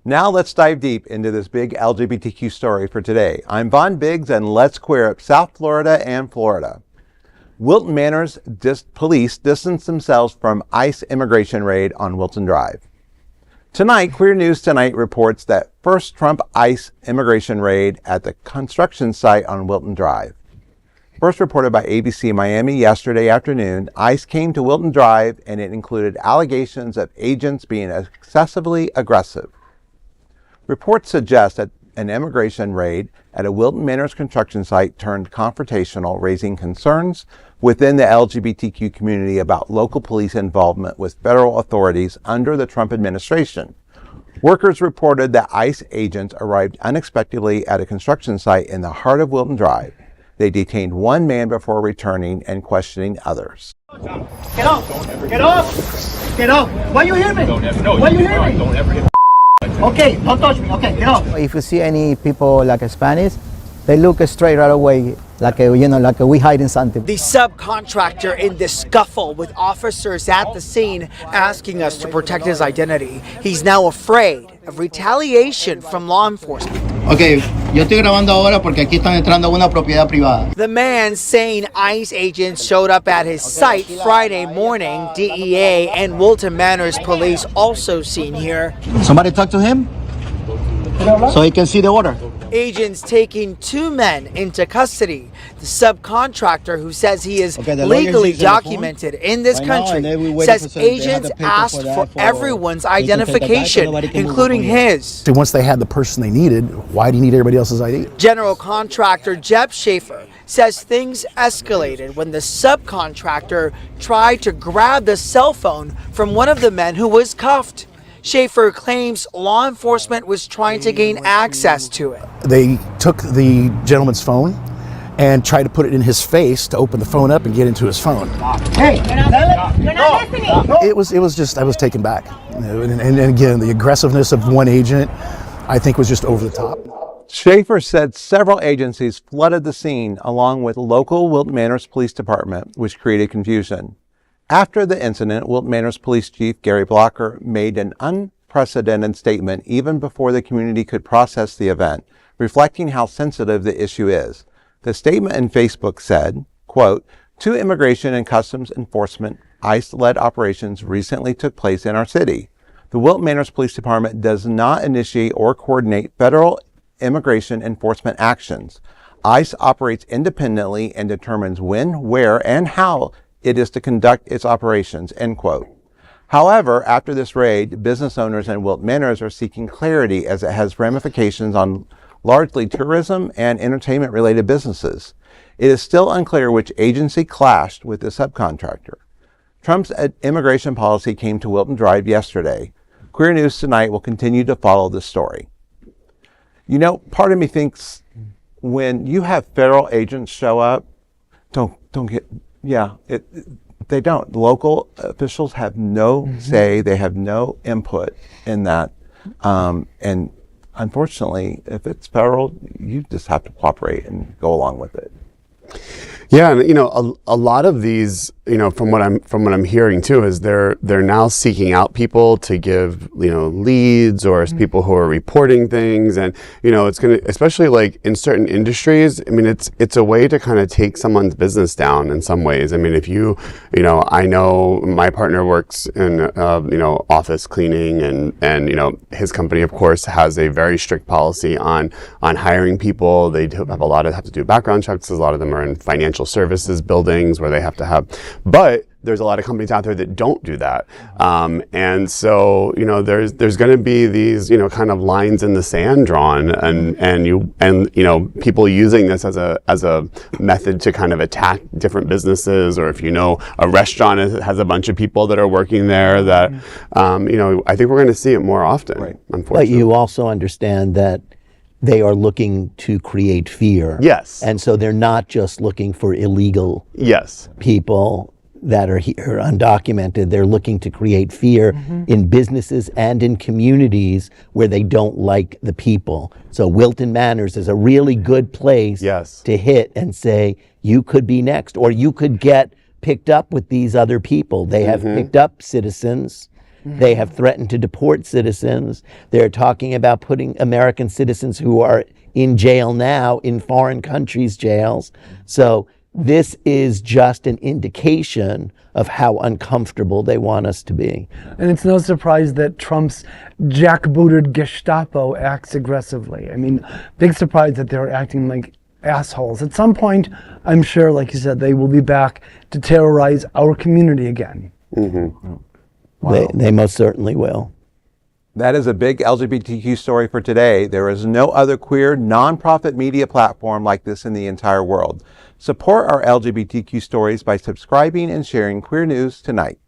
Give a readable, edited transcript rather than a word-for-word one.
Now let's dive deep into this big LGBTQ story for today. I'm Von Biggs, and let's queer up South Florida and Florida. Wilton Manors Police distanced themselves from ICE immigration raid on Wilton Drive. Tonight, Queer News Tonight reports that first Trump ICE immigration raid at the construction site on Wilton Drive. First reported by ABC Miami yesterday afternoon, ICE came to Wilton Drive and it included allegations of agents being excessively aggressive. Reports suggest that an immigration raid at a Wilton Manors construction site turned confrontational, raising concerns within the LGBTQ community about local police involvement with federal authorities under the Trump administration. Workers reported that ICE agents arrived unexpectedly at a construction site in the heart of Wilton Drive. They detained one man before returning and questioning others. Get off! Get off! Get off! Why you hear me? Why you hear me? Don't ever hit. Okay, don't touch me. Okay, get off. If you see any people like Spanish, they look straight right away, like we hiding something. The subcontractor in this scuffle with officers at the scene asking us to protect his identity. He's now afraid of retaliation from law enforcement. Okay, yo estoy grabando ahora porque aquí están entrando a una propiedad privada. The man saying ICE agents showed up at his site Friday morning. DEA and Wilton Manors Police also seen here. Somebody talk to him so he can see the order. Agents taking two men into custody. The subcontractor, who says he is legally documented in this country, says agents asked for everyone's identification, including his. Once they had the person they needed, why do you need everybody else's ID? General contractor Jeb Schafer says things escalated when the subcontractor tried to grab the cell phone from one of the men who was cuffed. Schafer claims law enforcement was trying to gain access to it. They took the gentleman's phone and tried to put it in his face to open the phone up and get into his phone. Hey, you're not listening. It was just, I was taken back. And again, the aggressiveness of one agent, I think, was just over the top. Schafer said several agencies flooded the scene along with local Wilton Manors Police Department, which created confusion. After the incident, Wilton Manors Police Chief Gary Blocker made an unprecedented statement even before the community could process the event, reflecting how sensitive the issue is. The statement in Facebook said, quote, "Two immigration and customs enforcement ICE-led operations recently took place in our city. The Wilton Manors Police Department does not initiate or coordinate federal immigration enforcement actions. ICE operates independently and determines when, where, and how it is to conduct its operations," end quote. However, after this raid, business owners in Wilton Manors are seeking clarity as it has ramifications on largely tourism and entertainment-related businesses. It is still unclear which agency clashed with the subcontractor. Trump's immigration policy came to Wilton Drive yesterday. Queer News Tonight will continue to follow this story. You know, part of me thinks when you have federal agents show up, they don't. Local officials have no say. They have no input in that. And unfortunately, if it's federal, you just have to cooperate and go along with it. Yeah, and a lot of these, from what I'm hearing too, is they're now seeking out people to give leads or people who are reporting things, and it's gonna, especially like in certain industries. I mean, it's a way to kind of take someone's business down in some ways. I mean, if I know my partner works in office cleaning, and his company of course has a very strict policy on hiring people. They have to do background checks. A lot of them are in financial services buildings where they have to have, but there's a lot of companies out there that don't do that. And so, there's going to be these, kind of lines in the sand drawn, and people using this as a method to kind of attack different businesses, or if a restaurant has a bunch of people that are working there that, I think we're going to see it more often, right. Unfortunately. But you also understand that they are looking to create fear. Yes. And so they're not just looking for illegal people that are here undocumented. They're looking to create fear in businesses and in communities where they don't like the people. So Wilton Manors is a really good place to hit and say, you could be next, or you could get picked up with these other people. They have picked up citizens They have threatened to deport citizens. They're talking about putting American citizens who are in jail now in foreign countries' jails. So this is just an indication of how uncomfortable they want us to be. And it's no surprise that Trump's jackbooted Gestapo acts aggressively. I mean, big surprise that they're acting like assholes. At some point, I'm sure, like you said, they will be back to terrorize our community again. Mm-hmm. Wow. They most certainly will. That is a big LGBTQ story for today. There is no other queer nonprofit media platform like this in the entire world. Support our LGBTQ stories by subscribing and sharing Queer News Tonight.